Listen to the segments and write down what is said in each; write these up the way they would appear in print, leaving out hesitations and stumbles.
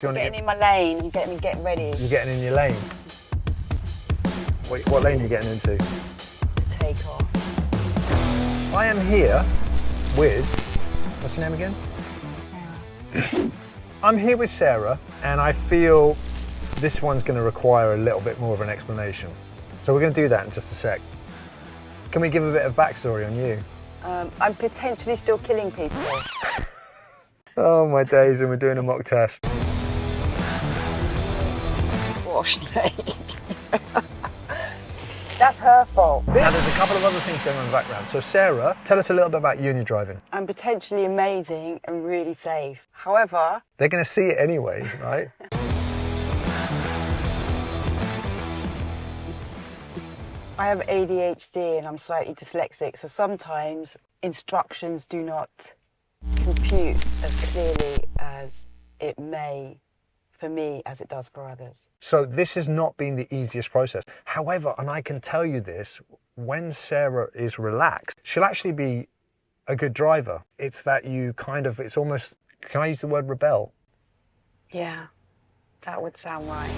I'm getting in my lane, I'm getting ready. You're getting in your lane? Wait, what lane are you getting into? Take off. I am here with, what's your name again? Sarah. I'm here with Sarah, and I feel this one's going to require a little bit more of an explanation. So we're going to do that in just a sec. Can we give a bit of backstory on you? I'm potentially still killing people. Oh my days, and we're doing a mock test. Gosh, that's her fault. Now there's a couple of other things going on in the background. So Sarah, tell us a little bit about you and your driving. I'm potentially amazing and really safe. However... They're going to see it anyway, right? I have ADHD and I'm slightly dyslexic, so sometimes instructions do not compute as clearly as it may for me as it does for others. So this has not been the easiest process. However, and I can tell you this, when Sarah is relaxed, she'll actually be a good driver. It's that you kind of, it's almost, can I use the word rebel? Yeah, that would sound right.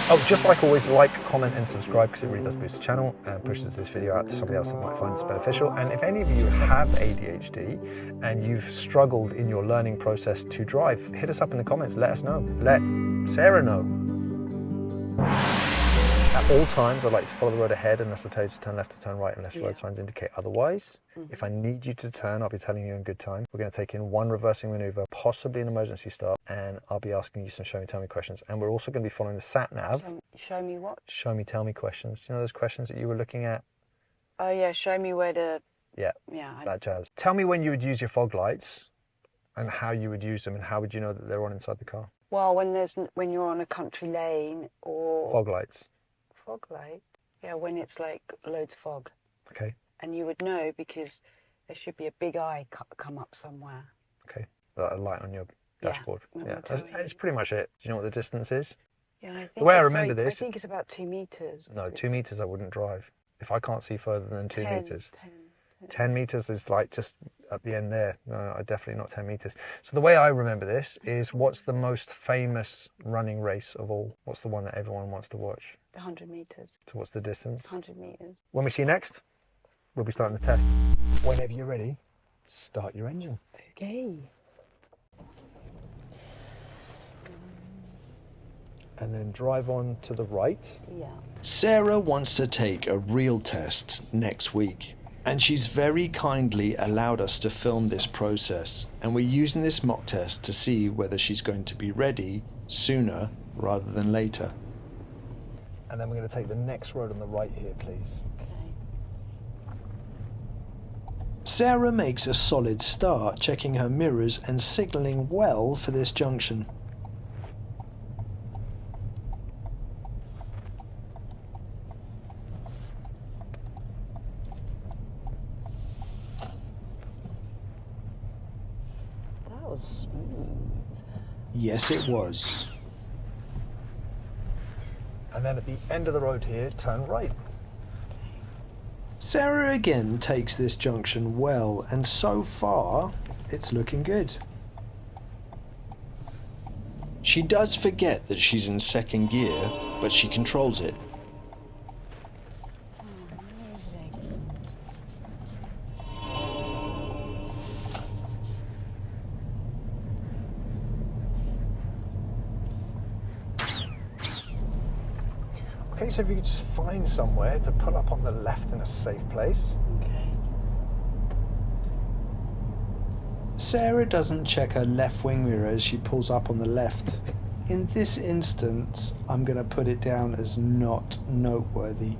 Oh, just like always, like, comment and subscribe because it really does boost the channel and pushes this video out to somebody else that might find this beneficial. And if any of you have ADHD and you've struggled in your learning process to drive, hit us up in the comments, let us know. Let Sarah know. At all times, I like to follow the road ahead unless I tell you to turn left or turn right unless road signs indicate otherwise. If I need you to turn, I'll be telling you in good time. We're going to take in one reversing maneuver, possibly an emergency start, and I'll be asking you some show me, tell me questions. And we're also going to be following the sat nav. Show me what? Show me, tell me questions. You know those questions that you were looking at? Oh yeah, show me where to... Yeah, that jazz. Tell me when you would use your fog lights and how you would use them and how would you know that they're on inside the car? Well, when you're on a country lane or... Fog lights. Fog light? Yeah, when it's like loads of fog. Okay. And you would know because there should be a big eye come up somewhere. Okay, a light on your dashboard. Yeah, it's pretty much it. Do you know what the distance is? Yeah, I think the way I remember this... I think it's about 2 meters. No, 2 meters I wouldn't drive. If I can't see further than 2 meters. 10 meters is like just at the end there. No, definitely not 10 meters. So the way I remember this is, what's the most famous running race of all? What's the one that everyone wants to watch? The 100 meters. So what's the distance? 100 meters. When we see you next, we'll be starting the test. Whenever you're ready, start your engine. Okay. And then drive on to the right. Yeah. Sarah wants to take a real test next week, and she's very kindly allowed us to film this process, and we're using this mock test to see whether she's going to be ready sooner rather than later. And then we're going to take the next road on the right here, please. Okay. Sarah makes a solid start, checking her mirrors and signalling well for this junction. That was smooth. Yes, it was. And then at the end of the road here, turn right. Sarah again takes this junction well, and so far, it's looking good. She does forget that she's in second gear, but she controls it. Okay, so if you could just find somewhere to pull up on the left in a safe place. Okay. Sarah doesn't check her left wing mirror as she pulls up on the left. In this instance, I'm going to put it down as not noteworthy.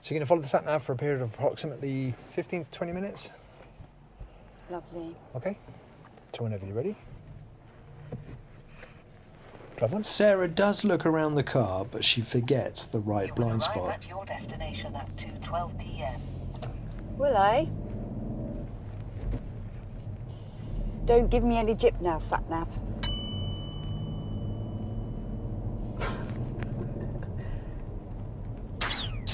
So you're going to follow the sat nav for a period of approximately 15 to 20 minutes. Lovely. Okay, so whenever you're ready. Sarah does look around the car, but she forgets the right blind spot. At your destination at 2:12 p.m. Will I? Don't give me any jip now, sat-nav.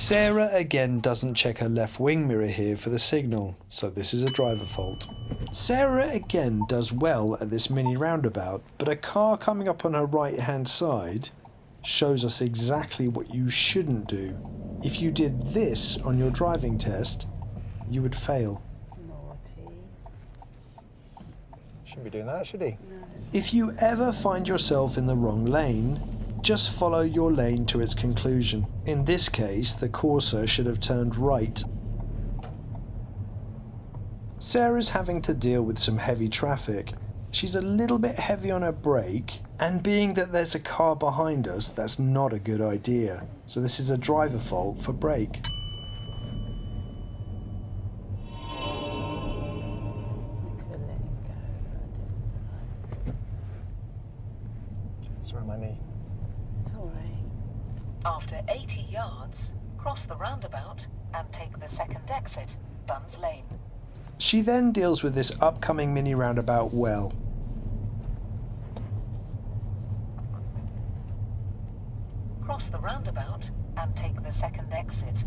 Sarah again doesn't check her left wing mirror here for the signal, so this is a driver fault. Sarah again does well at this mini roundabout, but a car coming up on her right hand side shows us exactly what you shouldn't do. If you did this on your driving test, you would fail. Naughty. Shouldn't be doing that, should he? If you ever find yourself in the wrong lane, just follow your lane to its conclusion. In this case, the Corsa should have turned right. Sarah's having to deal with some heavy traffic. She's a little bit heavy on her brake, and being that there's a car behind us, that's not a good idea. So this is a driver fault for brake. Sorry, my knee. It's all right. After 80 yards, cross the roundabout and take the second exit, Buns Lane. She then deals with this upcoming mini roundabout well. Cross the roundabout and take the second exit.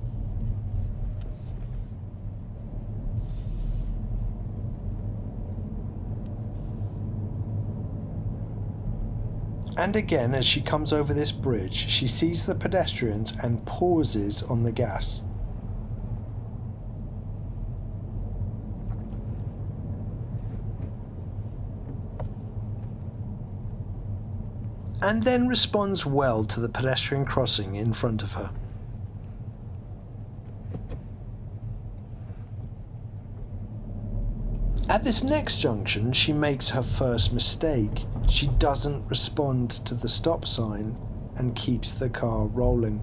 And again, as she comes over this bridge, she sees the pedestrians and pauses on the gas. And then responds well to the pedestrian crossing in front of her. At this next junction, she makes her first mistake. She doesn't respond to the stop sign and keeps the car rolling.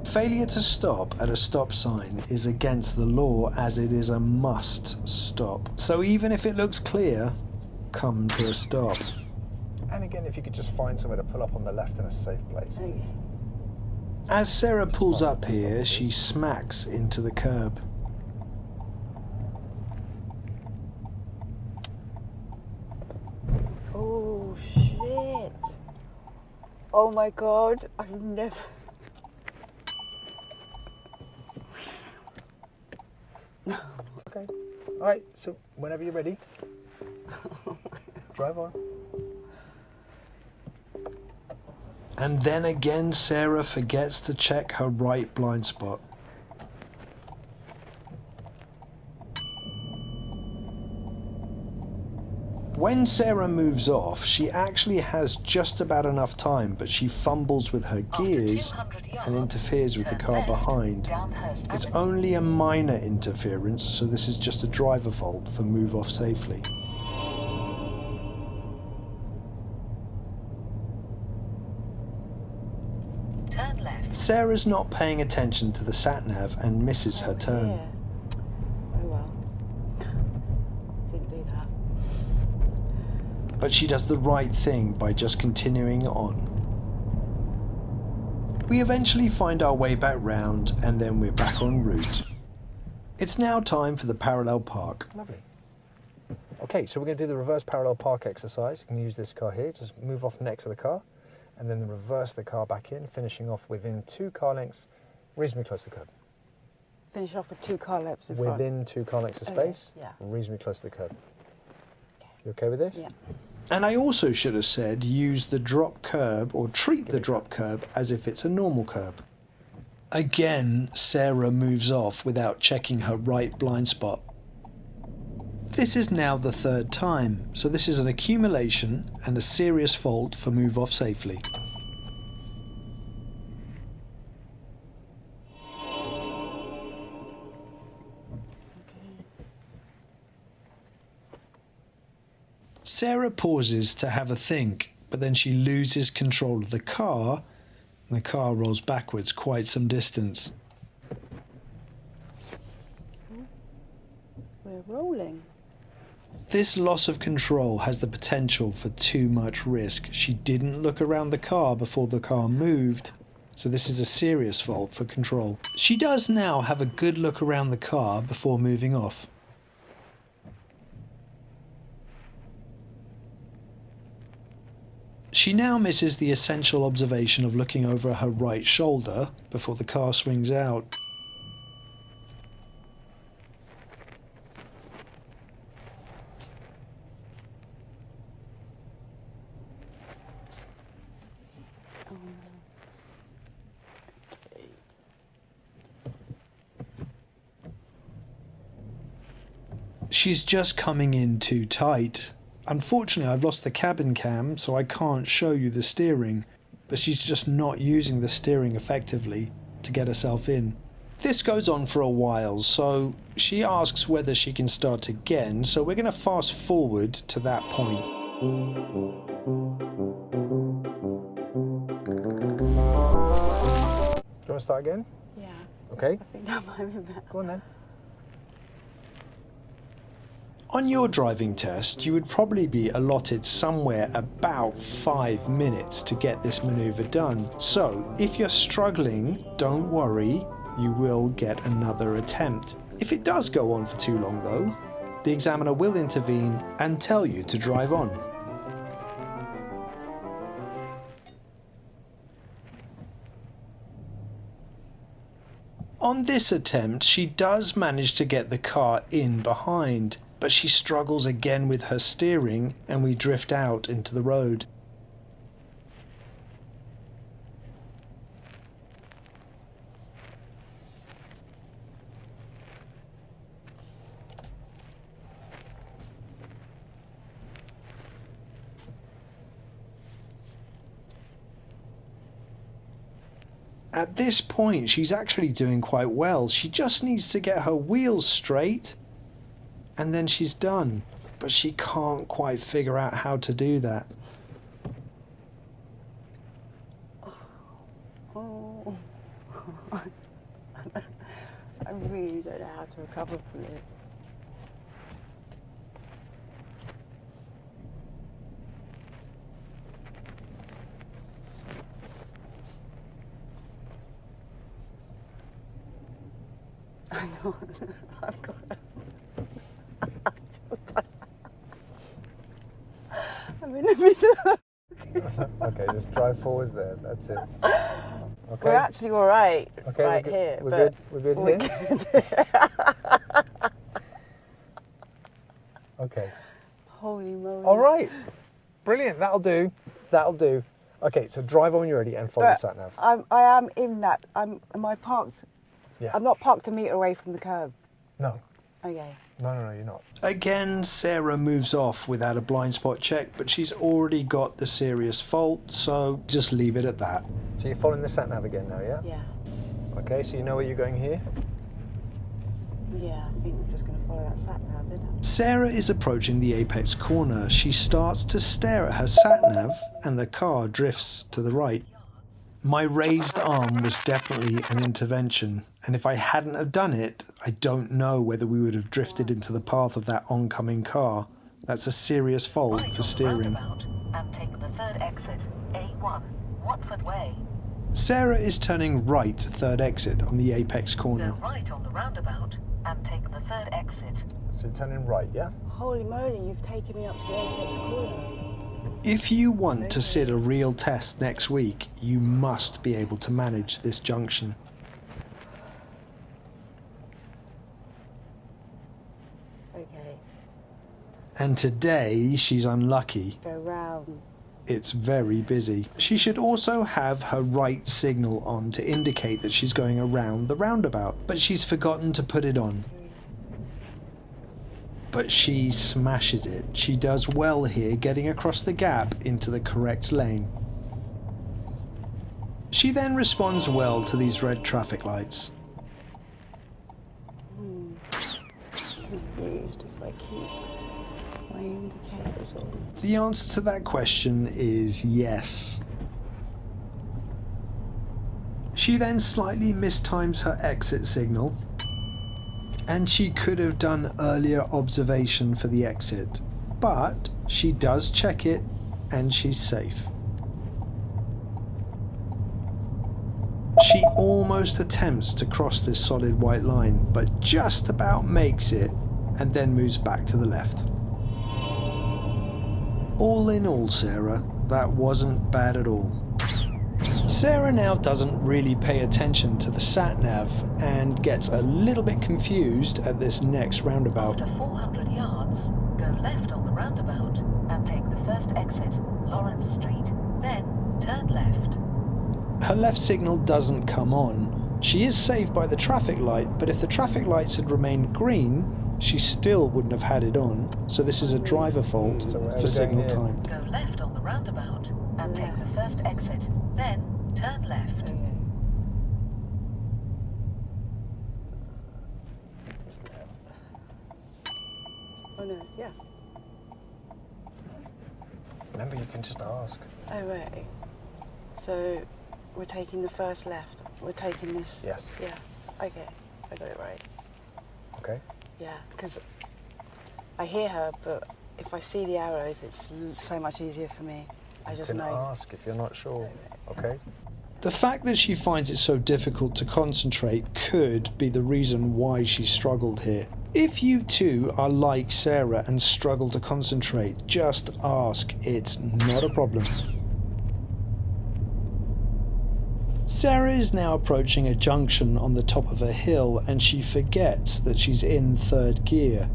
Failure to stop at a stop sign is against the law, as it is a must stop. So even if it looks clear, come to a stop. And again, if you could just find somewhere to pull up on the left in a safe place. Thanks. As Sarah pulls up here, she smacks into the curb. Oh, shit. Oh, my God. I've never... Okay. All right. So whenever you're ready, drive on. And then again, Sarah forgets to check her right blind spot. When Sarah moves off, she actually has just about enough time, but she fumbles with her gears and interferes with the car behind. It's only a minor interference, so this is just a driver fault for move off safely. Turn left. Sarah's not paying attention to the sat-nav and misses her turn. Yeah. Oh, well. Didn't do that. But she does the right thing by just continuing on. We eventually find our way back round, and then we're back en route. It's now time for the parallel park. Lovely. Okay, so we're going to do the reverse parallel park exercise. You can use this car here. Just move off next to the car, and then reverse the car back in, finishing off within 2 car lengths, reasonably close to the curb. Finish off with 2 car lengths in front. Within 2 car lengths of Okay, space, yeah. reasonably close to the curb. You okay with this? Yeah. And I also should have said use the drop curb, or treat the drop curb as if it's a normal curb. Again, Sarah moves off without checking her right blind spot. This is now the 3rd time, so this is an accumulation and a serious fault for move off safely. Sarah pauses to have a think, but then she loses control of the car, and the car rolls backwards quite some distance. We're rolling. This loss of control has the potential for too much risk. She didn't look around the car before the car moved, so this is a serious fault for control. She does now have a good look around the car before moving off. She now misses the essential observation of looking over her right shoulder before the car swings out. She's just coming in too tight. Unfortunately, I've lost the cabin cam, so I can't show you the steering, but she's just not using the steering effectively to get herself in. This goes on for a while, so she asks whether she can start again, so we're going to fast forward to that point. Do you want to start again? Yeah. Okay. I think that might be better. Go on then. On your driving test, you would probably be allotted somewhere about 5 minutes to get this maneuver done. So, if you're struggling, don't worry, you will get another attempt. If it does go on for too long though, the examiner will intervene and tell you to drive on. On this attempt, she does manage to get the car in behind, but she struggles again with her steering and we drift out into the road. At this point, she's actually doing quite well. She just needs to get her wheels straight and then she's done, but she can't quite figure out how to do that. Oh. I really don't know how to recover from it. Hang on, I've got it. I'm in the middle. Okay, just drive forwards there. That's it. Okay. We're actually all right, Okay, right we're good. here. We're but good. We're good we're here. good. Okay. Holy moly! All right. Brilliant. That'll do. That'll do. Okay, so drive on when you're ready and follow the sat nav. I am in that. Am I parked? Yeah. I'm not parked a metre away from the curb. No. Okay. No, you're not. Again, Sarah moves off without a blind spot check, but she's already got the serious fault, so just leave it at that. So you're following the sat nav again now, yeah? Yeah. Okay, so you know where you're going here? Yeah, I think I'm just going to follow that sat nav, isn't it? Sarah is approaching the apex corner. She starts to stare at her sat nav and the car drifts to the right. My raised arm was definitely an intervention, and if I hadn't have done it, I don't know whether we would have drifted into the path of that oncoming car. That's a serious fault for steering. And take the third exit, A1, Watford Way. Sarah is turning right to third exit on the apex corner. Go right on the roundabout and take the third exit. So you're turning right, yeah? Holy moly, you've taken me up to the apex corner. If you want to sit a real test next week, you must be able to manage this junction. Okay. And today, she's unlucky. Go round. It's very busy. She should also have her right signal on to indicate that she's going around the roundabout, but she's forgotten to put it on. But she smashes it. She does well here, getting across the gap into the correct lane. She then responds well to these red traffic lights. Confused if I keep my indicators on. The answer to that question is yes. She then slightly mistimes her exit signal, and she could have done earlier observation for the exit, but she does check it and she's safe. almost attempts to cross this solid white line, but just about makes it and then moves back to the left. All in all, Sarah, that wasn't bad at all. Sarah now doesn't really pay attention to the sat-nav and gets a little bit confused at this next roundabout. After 400 yards, go left on the roundabout and take the first exit, Lawrence Street, then turn left. Her left signal doesn't come on. She is saved by the traffic light, but if the traffic lights had remained green, she still wouldn't have had it on, so this is a driver fault for signal time. Go left on the roundabout and take the first exit, then turn left. Oh no, yeah. Remember, you can just ask. Oh right. So we're taking the first left. We're taking this. Yes. Yeah. Okay. I got it right. Okay. Yeah, because I hear her, but if I see the arrows, it's so much easier for me. I just You can know. ask if you're not sure. Okay. The fact that she finds it so difficult to concentrate could be the reason why she struggled here. If you too are like Sarah and struggle to concentrate, just ask. It's not a problem. Sarah is now approaching a junction on the top of a hill and she forgets that she's in third gear.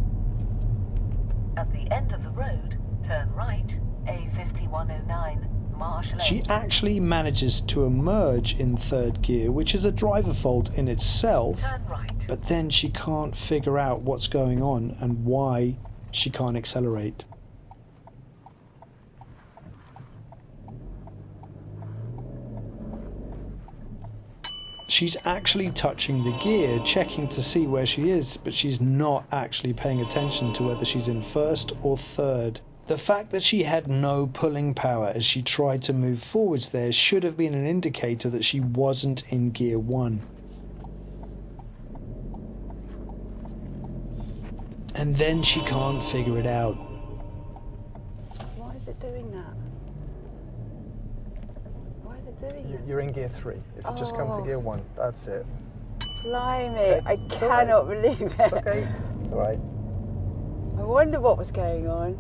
At the end of the road, turn right, A5109, Marsh Lane. She actually manages to emerge in third gear, which is a driver fault in itself, Turn right. but then she can't figure out what's going on and why she can't accelerate. She's actually touching the gear, checking to see where she is, but she's not actually paying attention to whether she's in first or third. The fact that she had no pulling power as she tried to move forwards there should have been an indicator that she wasn't in gear 1. And then she can't figure it out. Why is it doing that? Why is it doing that? You're in gear 3. If you just come to gear 1, that's it. Blimey, Okay, I it's all right. cannot believe it. It's okay. It's all right. I wonder what was going on.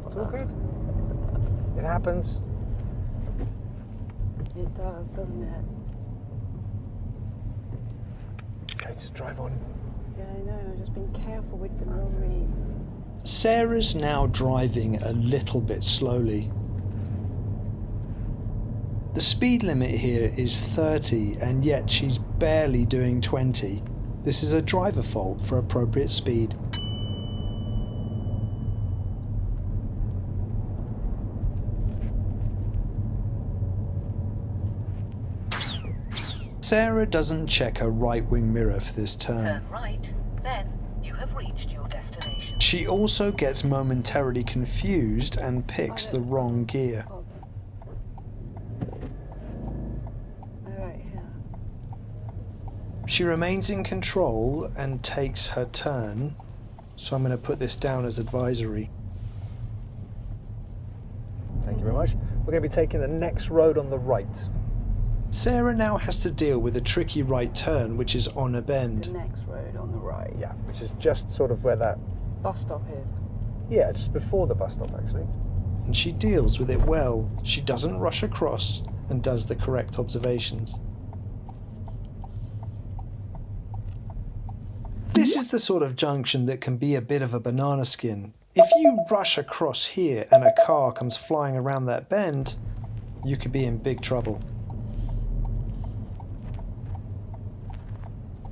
It's all good. It happens. It does, doesn't it? Okay, just drive on. Yeah, I know. I've just been careful with the lorry. Sarah's now driving a little bit slowly. The speed limit here is 30 and yet she's barely doing 20. This is a driver fault for appropriate speed. Sarah doesn't check her right wing mirror for this turn. Turn right, then you have reached your destination. She also gets momentarily confused and picks the wrong gear. Oh, right here. She remains in control and takes her turn, so I'm going to put this down as advisory. Thank you very much. We're going to be taking the next road on the right. Sarah now has to deal with a tricky right turn, which is on a The bend. next road on the right. Yeah, which is just sort of where that... Bus stop is. Yeah, just before the bus stop, actually. And she deals with it well. She doesn't rush across and does the correct observations. This is the sort of junction that can be a bit of a banana skin. If you rush across here and a car comes flying around that bend, you could be in big trouble.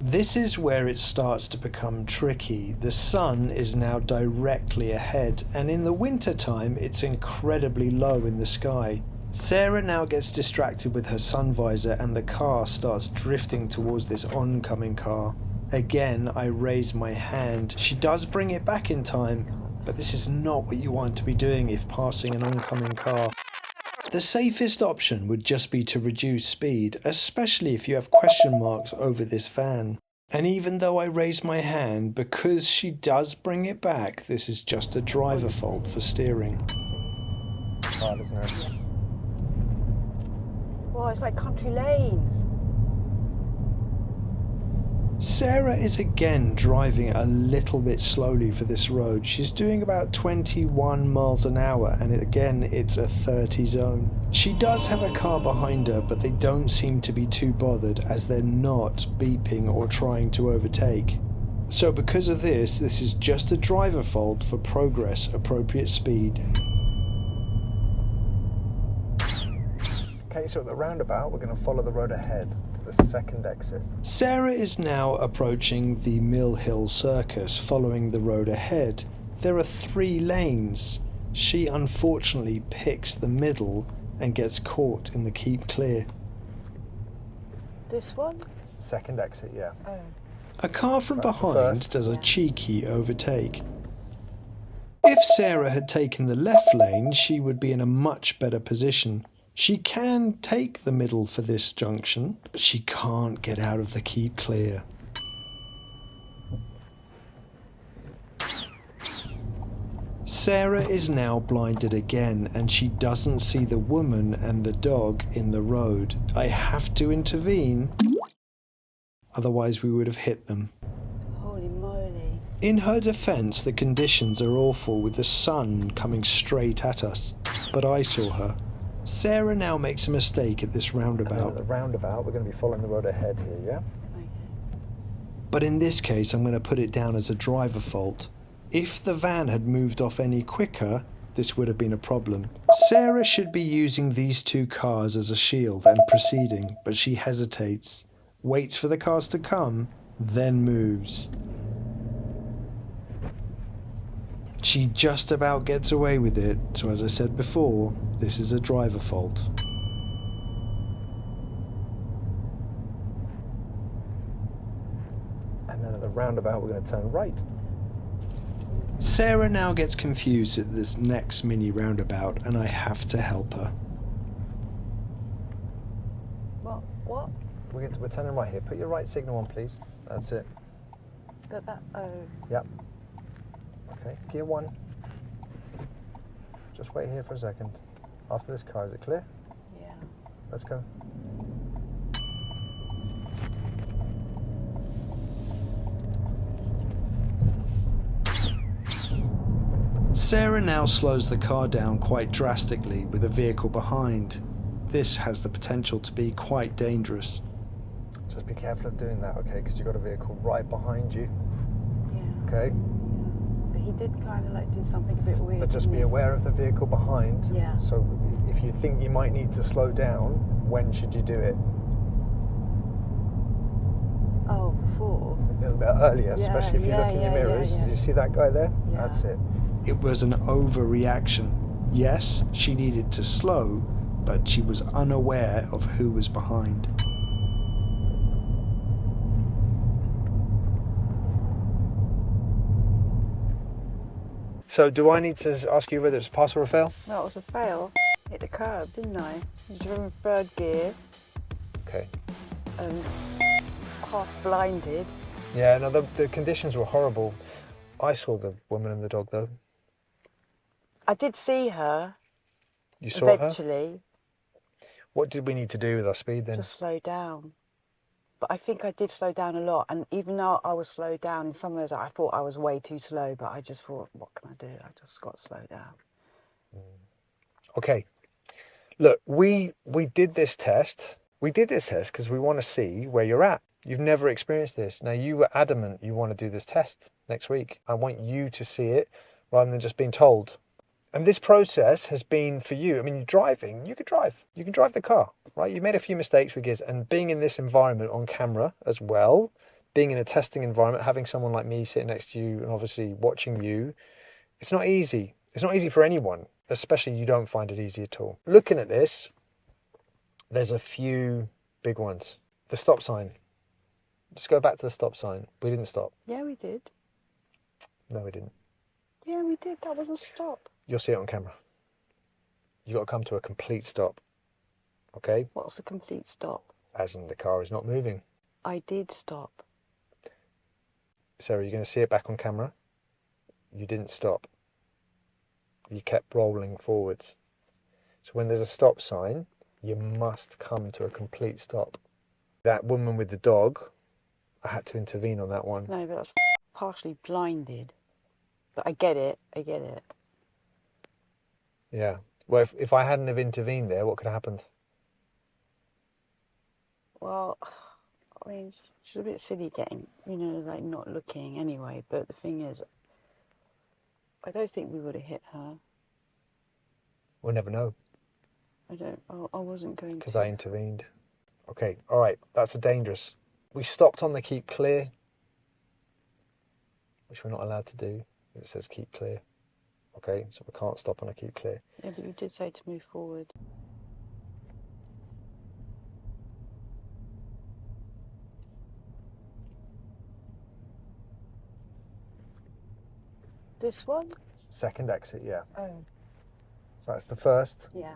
This is where it starts to become tricky. The sun is now directly ahead, and in the winter time it's incredibly low in the sky. Sarah now gets distracted with her sun visor and the car starts drifting towards this oncoming car. Again, I raise my hand. She does bring it back in time, but this is not what you want to be doing if passing an oncoming car. The safest option would just be to reduce speed, especially if you have question marks over this van. And even though I raise my hand, because she does bring it back, this is just a driver fault for steering. Hard, isn't it? Well, it's like country lanes. Sarah is again driving a little bit slowly for this road. She's doing about 21 miles an hour, and again it's a 30 zone. She does have a car behind her, but they don't seem to be too bothered as they're not beeping or trying to overtake. So because of this is just a driver fault for progress appropriate speed. Okay, so at the roundabout, we're going to follow the road ahead to the second exit. Sarah is now approaching the Mill Hill Circus, following the road ahead. There are 3 lanes. She unfortunately picks the middle and gets caught in the keep clear. This one? Second exit, yeah. Oh. A car from That's the behind first. does a cheeky overtake. If Sarah had taken the left lane, she would be in a much better position. She can take the middle for this junction, but she can't get out of the keep clear. Sarah is now blinded again, and she doesn't see the woman and the dog in the road. I have to intervene, otherwise we would have hit them. Holy moly. In her defense, the conditions are awful with the sun coming straight at us, but I saw her. Sarah now makes a mistake at this And then at roundabout, the roundabout, we're going to be following the road ahead here, yeah? Okay. but in this case I'm going to put it down as a driver fault. If the van had moved off any quicker, this would have been a problem. Sarah should be using these 2 cars as a shield and proceeding, but she hesitates, waits for the cars to come, then moves. She just about gets away with it, so as I said before, this is a driver fault. And then at the roundabout, we're going to turn right. Sarah now gets confused at this next mini roundabout, and I have to help her. What? We're turning right here. Put your right signal on, please. That's it. But that, oh. Yep. Okay, gear 1. Just wait here for a second. After this car, is it clear? Yeah. Let's go. Sarah now slows the car down quite drastically with a vehicle behind. This has the potential to be quite dangerous. Just be careful of doing that, okay? Because you've got a vehicle right behind you, Yeah. okay? But he did kind of like do something a bit weird. But just didn't be he? aware of the vehicle behind. Yeah. So if you think you might need to slow down, when should you do it? Oh, before? A little bit earlier, Yeah, especially if you look in your mirrors. yeah. Did you see that guy there? Yeah. That's it. It was an overreaction. Yes, she needed to slow, but she was unaware of who was behind. So do I need to ask you whether it's a pass or a fail? No, it was a fail. Hit the curb, didn't I? Was driven 3rd gear, Okay. half blinded. Yeah, no, the conditions were horrible. I saw the woman and the dog, though. I did see her You saw her? eventually. What did we need to do with our speed then? Just slow down. But I think I did slow down a lot. And even though I was slowed down, in some ways I thought I was way too slow. But I just thought, what can I do? I just got to slow down. Okay. Look, we did this test. We did this test because we want to see where you're at. You've never experienced this. Now, you were adamant you want to do this test next week. I want you to see it rather than just being told. And this process has been for you. I mean, you're driving, you could drive. You can drive the car, right? You made a few mistakes with gears, and being in this environment on camera as well, being in a testing environment, having someone like me sitting next to you and obviously watching you, it's not easy. It's not easy for anyone, especially you don't find it easy at all. Looking at this, there's a few big ones. The stop sign. Just go back to the stop sign. We didn't stop. Yeah, we did. No, we didn't. Yeah, we did. That was a stop. You'll see it on camera. You've got to come to a complete stop. Okay? What's the complete stop? As in the car is not moving. I did stop. Sarah, you're going to see it back on camera. You didn't stop. You kept rolling forwards. So when there's a stop sign, you must come to a complete stop. That woman with the dog, I had to intervene on that one. No, but I was partially blinded. But I get it. Yeah. Well, if I hadn't have intervened there, what could have happened? Well, I mean, she's a bit silly getting, like not looking anyway. But the thing is, I don't think we would have hit her. We'll never know. I wasn't going to. Because I intervened. Okay, all right, that's a dangerous. We stopped on the keep clear, which we're not allowed to do. It says keep clear. Okay, so we can't stop on a keep clear. Yeah, but you did say to move forward. This one? Second exit, yeah. Oh. So that's the first. Yeah.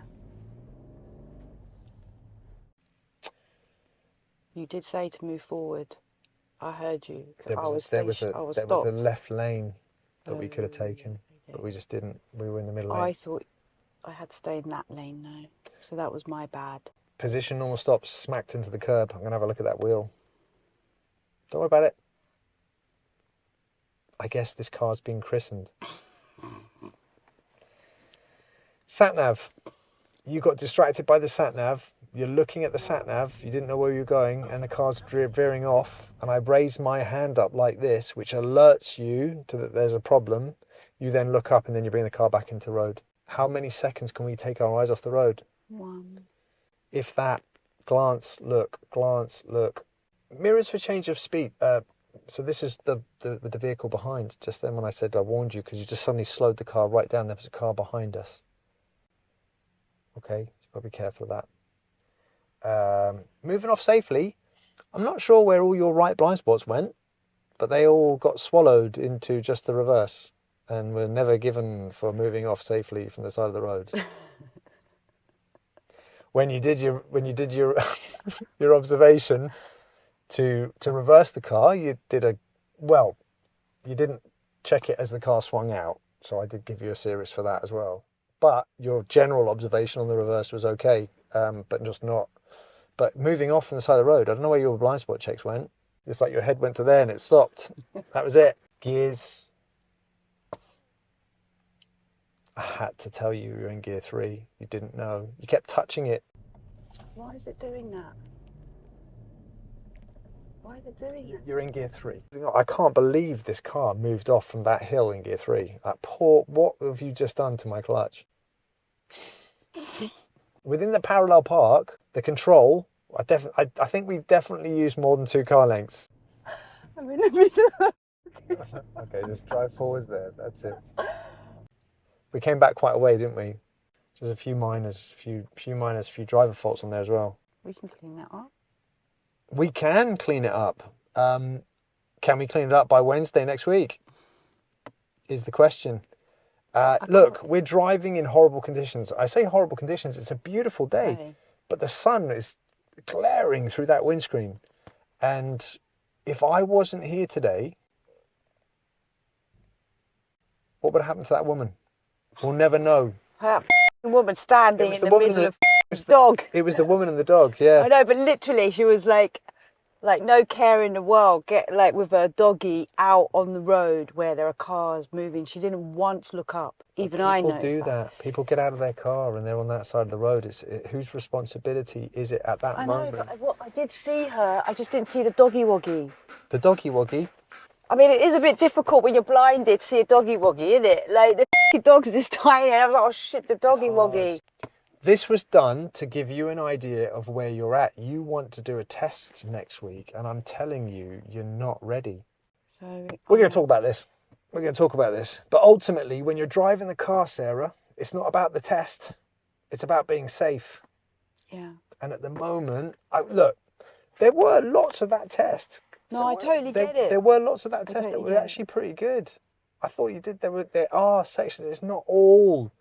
You did say to move forward. I heard you. There was a left lane that we could have taken, but we just didn't. We were in the middle lane. I thought I had to stay in that lane now, so that was my bad. Position normal stop, smacked into the curb. I'm gonna have a look at that wheel. Don't worry about it. I guess this car's been christened. Sat nav. You got distracted by the sat nav. You're looking at the sat nav. You didn't know where you were going, and the car's veering off. And I raised my hand up like this, which alerts you to that there's a problem. You then look up, and then you bring the car back into road. How many seconds can we take our eyes off the road? 1. If that, glance, look. Mirrors for change of speed. So this is the vehicle behind. Just then when I said I warned you, because you just suddenly slowed the car right down. There was a car behind us. Okay, so got to be careful of that. Moving off safely. I'm not sure where all your right blind spots went, but they all got swallowed into just the reverse and were never given for moving off safely from the side of the road. When you did your your observation to reverse the car, you didn't check it as the car swung out, so I did give you a serious for that as well. But your general observation on the reverse was okay, but just not. But moving off from the side of the road, I don't know where your blind spot checks went. It's like your head went to there and it stopped. That was it. Gears. I had to tell you were in gear 3. You didn't know. You kept touching it. Why is it doing that? Why is it doing that? You're in gear 3. I can't believe this car moved off from that hill in gear 3. What have you just done to my clutch? Within the parallel park, the control, I think we definitely used more than 2 car lengths. I'm in the middle. Okay, just drive forwards there. That's it. We came back quite a way, didn't we? Just a few driver faults on there as well. We can clean that up. We can clean it up. Can we clean it up by Wednesday next week? Is the question. Look, we're driving in horrible conditions. I say horrible conditions. It's a beautiful day, but the sun is glaring through that windscreen. And if I wasn't here today, what would happen to that woman? We'll never know. That woman standing in the middle of the dog. It was the woman and the dog, yeah. I know, but literally she was like no care in the world, with her doggy out on the road where there are cars moving. She didn't once look up. Even I know. People do that. People get out of their car and they're on that side of the road. Whose responsibility is it at that moment? I know, but I did see her. I just didn't see the doggy woggy. The doggy woggy? I mean, it is a bit difficult when you're blinded to see a doggy woggy, isn't it? Like, the dog's this tiny, and I was like, oh shit, the doggy woggy. This was done to give you an idea of where you're at. You want to do a test next week, and I'm telling you, you're not ready. So we're going to talk about this. But ultimately, when you're driving the car, Sarah, it's not about the test. It's about being safe. Yeah. And at the moment, look, there were lots of that test. No, I totally get it. There were lots of that test that were actually pretty good. I thought you did. There are sections. It's not all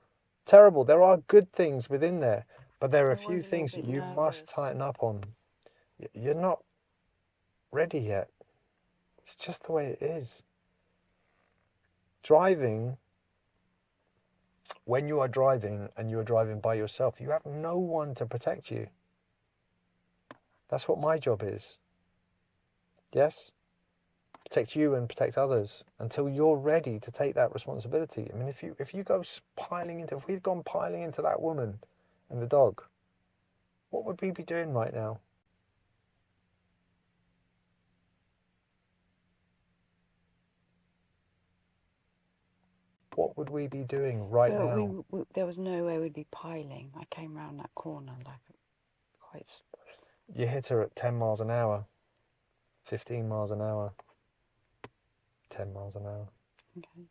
terrible. There are good things within there, but there are a few things that you must tighten up on. You're not ready yet. It's just the way it is. Driving, when you are driving and you are driving by yourself, you have no one to protect you. That's what my job is. Yes? protect you and protect others until you're ready to take that responsibility. I mean, if you go if we'd gone piling into that woman and the dog, what would we be doing right now? What would we be doing right now? There was no way we'd be piling. I came round that corner quite. You hit her at 10 miles an hour, 15 miles an hour, 10 miles an hour. Okay.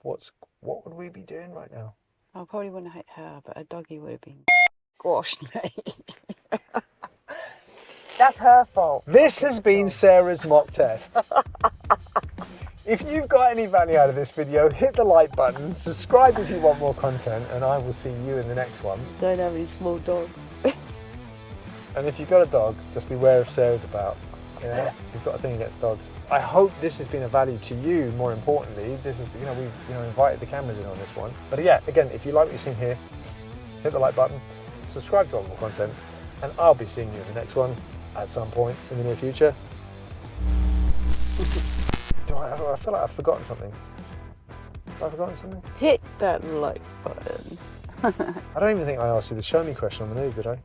What would we be doing right now? I probably wouldn't have hit her, but a doggy would have been squashed me. That's her fault. This has been Sarah's mock test. If you've got any value out of this video, hit the like button, subscribe if you want more content, and I will see you in the next one. Don't have any small dogs. And if you've got a dog, just beware of Sarah's about. You know, she's got a thing against dogs. I hope this has been of value to you. More importantly, this is, we've invited the cameras in on this one. But yeah, again, if you like what you've seen here, hit the like button, subscribe if you want more content, and I'll be seeing you in the next one at some point in the near future. I feel like I've forgotten something. Have I forgotten something? Hit that like button. I don't even think I asked you the show me question on the move, did I?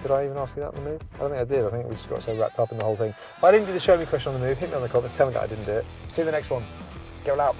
Did I even ask you that on the move? I don't think I did. I think we just got so wrapped up in the whole thing. If I didn't do the show me question on the move, hit me on the comments, tell me that I didn't do it. See you in the next one. Go out.